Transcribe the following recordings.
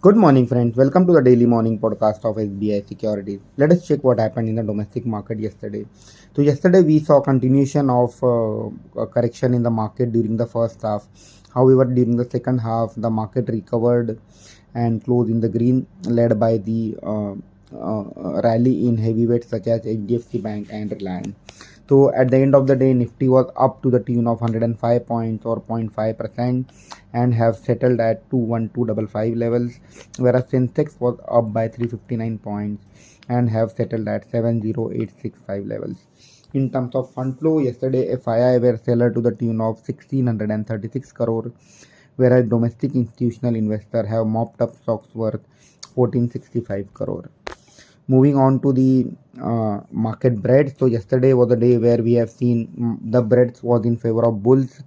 Good morning, friends. Welcome to the daily morning podcast of SBI Securities. Let us check what happened in the domestic market yesterday. So, yesterday we saw continuation of a correction in the market during the first half. However, during the second half, the market recovered and closed in the green, led by the rally in heavyweights such as HDFC Bank and Reliance. So at the end of the day, Nifty was up to the tune of 105 points or 0.5% and have settled at 21255 levels, whereas Sensex was up by 359 points and have settled at 70865 levels. In terms of fund flow, yesterday FII were seller to the tune of 1636 crore, whereas domestic institutional investors have mopped up stocks worth 1465 crore. Moving on to the market breadth. So yesterday was the day where we have seen the breadth was in favor of bulls.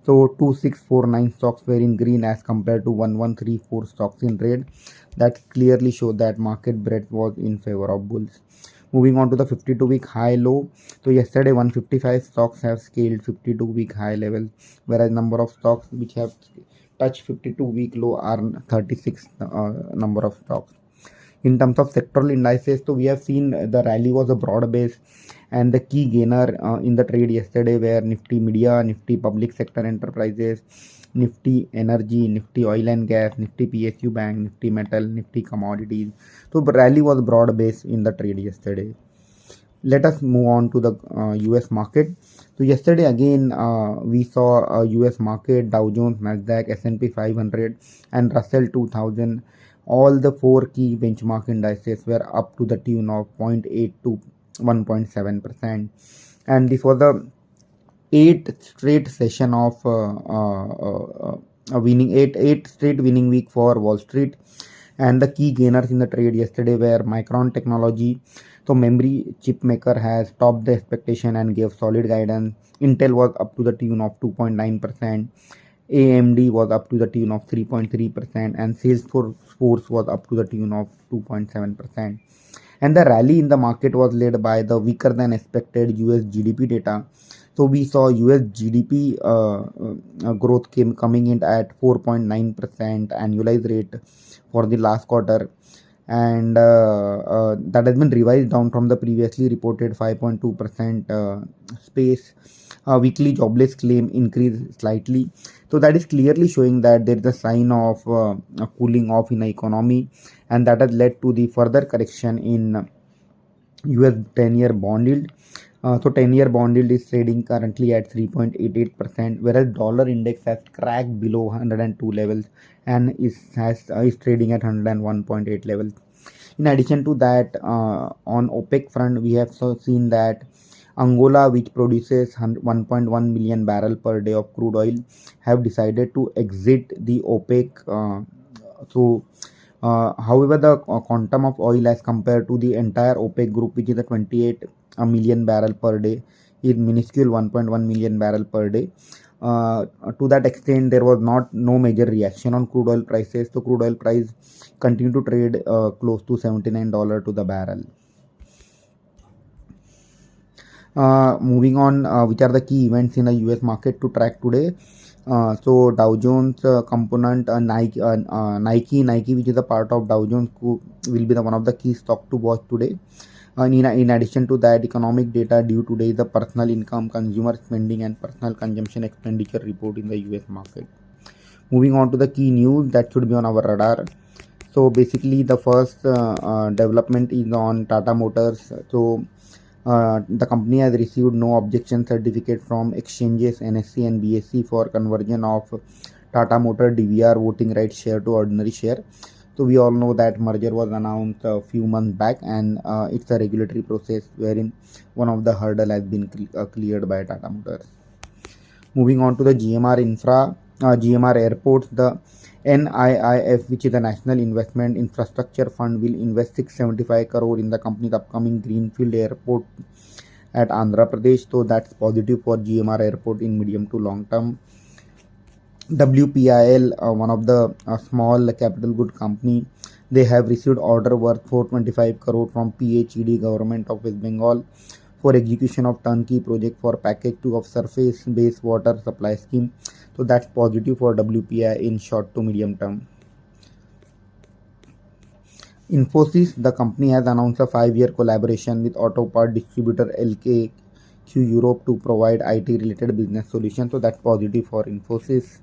So 2649 stocks were in green as compared to 1134 stocks in red. That clearly showed that market breadth was in favor of bulls. Moving on to the 52-week high low. So yesterday 155 stocks have scaled 52-week high level, whereas number of stocks which have touched 52-week low are 36 number of stocks. In terms of sectoral indices, so we have seen the rally was a broad base, and the key gainer in the trade yesterday were Nifty Media, Nifty Public Sector Enterprises, Nifty Energy, Nifty Oil and Gas, Nifty PSU Bank, Nifty Metal, Nifty Commodities. So the rally was broad base in the trade yesterday. Let us move on to the US market. So yesterday again we saw a US market, Dow Jones, Nasdaq, S&P 500 and Russell 2000. All the four key benchmark indices were up to the tune of 0.8 to 1.7%, and this was the eighth straight session of eight straight winning week for Wall Street. And the key gainers in the trade yesterday were Micron Technology. So memory chip maker has topped the expectation and gave solid guidance. Intel was up to the tune of 2.9%. AMD was up to the tune of 3.3%, and Salesforce was up to the tune of 2.7%. And the rally in the market was led by the weaker than expected US GDP data. So we saw US GDP growth coming in at 4.9% annualized rate for the last quarter, and that has been revised down from the previously reported 5.2% space. Weekly jobless claim increased slightly, so that is clearly showing that there is a sign of a cooling off in the economy, and that has led to the further correction in US 10-year bond yield. So 10-year bond yield is trading currently at 3.88%, whereas dollar index has cracked below 102 levels and is trading at 101.8 levels. In addition to that, on OPEC front, we have seen that Angola, which produces 1.1 million barrel per day of crude oil, have decided to exit the OPEC. However, the quantum of oil as compared to the entire OPEC group, which is a 28 million barrel per day, is minuscule 1.1 million barrel per day. To that extent, there was no major reaction on crude oil prices. So crude oil price continue to trade close to $79 to the barrel. Moving on, which are the key events in the US market to track today? So Dow Jones component, Nike, which is a part of Dow Jones, will be the one of the key stock to watch today. In addition to that, economic data due today is the personal income, consumer spending, and personal consumption expenditure report in the US market. Moving on to the key news that should be on our radar. So basically, the first development is on Tata Motors. So the company has received no objection certificate from exchanges NSE and BSE for conversion of Tata Motor DVR voting rights share to ordinary share. So we all know that merger was announced a few months back, and it's a regulatory process wherein one of the hurdle has been cleared by Tata Motors. Moving on to the GMR Airports, the NIIF, which is the National Investment Infrastructure Fund, will invest 675 crore in the company's upcoming Greenfield Airport at Andhra Pradesh. So that's positive for GMR Airport in medium to long term. WPIL, one of the small capital good company, they have received order worth 425 crore from PHED, Government of West Bengal, for execution of turnkey project for package 2 of surface based water supply scheme. So that's positive for WPI in short to medium term. Infosys, the company has announced a 5-year collaboration with auto part distributor LKQ Europe to provide IT related business solutions. So that's positive for Infosys.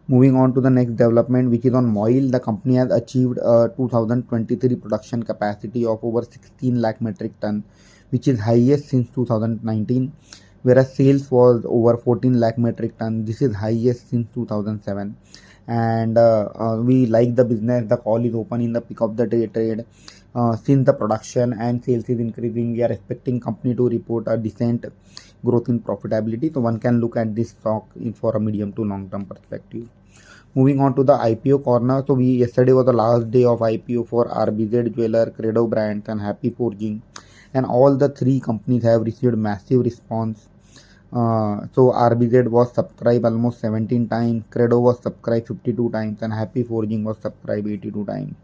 Moving on to the next development, which is on MOIL, the company has achieved a 2023 production capacity of over 16 lakh metric ton, which is highest since 2019, whereas sales was over 14 lakh metric ton. This is highest since 2007. And we like the business. The call is open in the pick of the day trade. Since the production and sales is increasing, we are expecting company to report a decent growth in profitability. So one can look at this stock for a medium to long term perspective. Moving on to the IPO corner. So yesterday was the last day of IPO for RBZ Jeweler, Credo Brands, and Happy Forging, and all the three companies have received massive response. So RBZ was subscribed almost 17 times, Credo was subscribed 52 times, and Happy Forging was subscribed 82 times.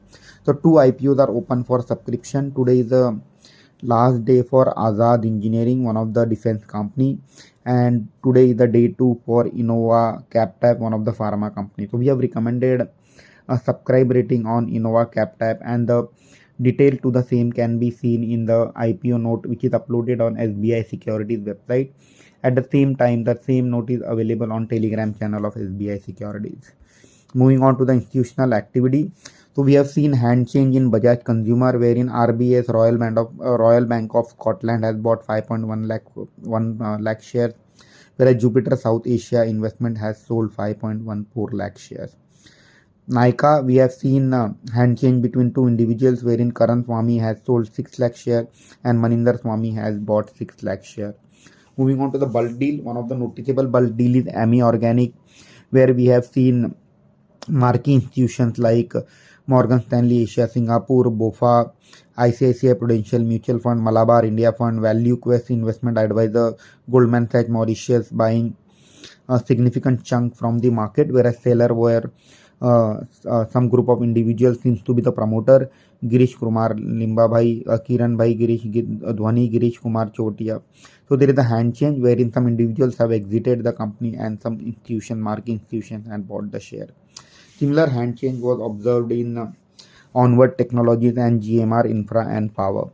So two IPOs are open for subscription. Today is the last day for Azad Engineering, one of the defense company, and today is the day 2 for Innova CapTap, one of the pharma company. So we have recommended a subscribe rating on Innova CapTap, and the detail to the same can be seen in the IPO note, which is uploaded on SBI Securities website. At the same time, the same note is available on Telegram channel of SBI Securities. Moving on to the institutional activity. So we have seen hand change in Bajaj Consumer, wherein RBS Royal Bank of Scotland has bought 5.1 lakh shares, whereas Jupiter South Asia Investment has sold 5.14 lakh shares. Nika, we have seen hand change between two individuals, wherein Karan Swamy has sold 6 lakh shares and Maninder Swamy has bought 6 lakh shares. Moving on to the bulk deal, one of the noticeable bulk deal is AMI Organic, where we have seen marquee institutions like Morgan Stanley Asia Singapore, BofA, ICICI Prudential Mutual Fund, Malabar India Fund, Value Quest Investment Advisor, Goldman Sachs Mauritius buying a significant chunk from the market, whereas seller were some group of individuals seems to be the promoter, Girish Kumar Limbabhai, Kiran Bhai, Dhwani, Girish Kumar Chotia. So there is a hand change wherein some individuals have exited the company and some marquee institutions and bought the share. Similar hand change was observed in Onward Technologies and GMR Infra and Power.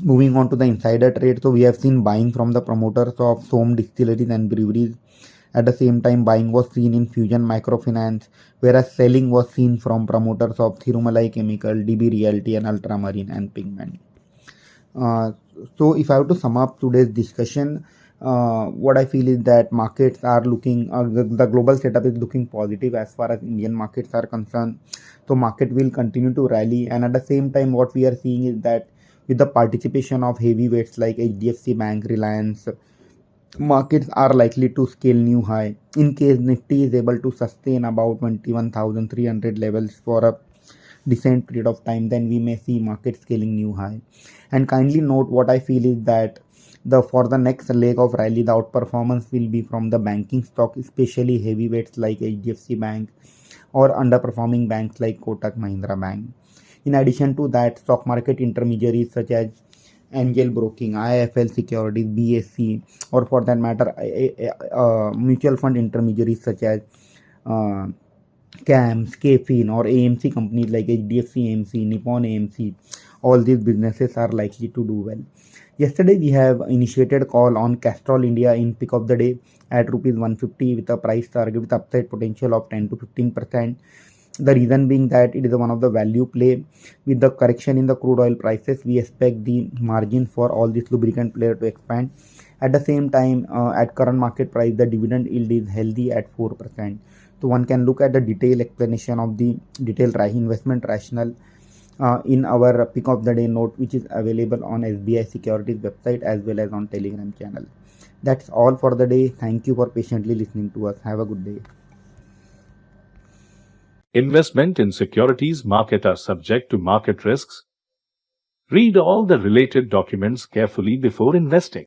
Moving on to the insider trade, so we have seen buying from the promoters of Som Distilleries and Breweries. At the same time, buying was seen in Fusion Microfinance, whereas selling was seen from promoters of Thirumalai Chemical, DB Realty, and Ultramarine and Pigment. So if I have to sum up today's discussion, what I feel is that markets are looking, the global setup is looking positive as far as Indian markets are concerned. So market will continue to rally, and at the same time, what we are seeing is that with the participation of heavyweights like HDFC Bank, Reliance, markets are likely to scale new high. In case Nifty is able to sustain about 21,300 levels for a decent period of time, then we may see market scaling new high. And kindly note, what I feel is that for the next leg of rally, the outperformance will be from the banking stock, especially heavyweights like HDFC Bank or underperforming banks like Kotak Mahindra Bank. In addition to that, stock market intermediaries such as Angel Broking, IIFL Securities, BSC, or for that matter, mutual fund intermediaries such as CAMS, KFIN, or AMC companies like HDFC AMC, Nippon AMC, all these businesses are likely to do well. Yesterday, we have initiated call on Castrol India in pick of the day at rupees 150 with a price target with upside potential of 10 to 15%. The reason being that it is one of the value play. With the correction in the crude oil prices, we expect the margin for all these lubricant players to expand. At the same time, at current market price, the dividend yield is healthy at 4%. So one can look at the detailed explanation of the detailed investment rationale in our pick of the day note, which is available on SBI Securities website as well as on Telegram channel. That's all for the day. Thank you for patiently listening to us. Have a good day. Investment in securities market are subject to market risks. Read all the related documents carefully before investing.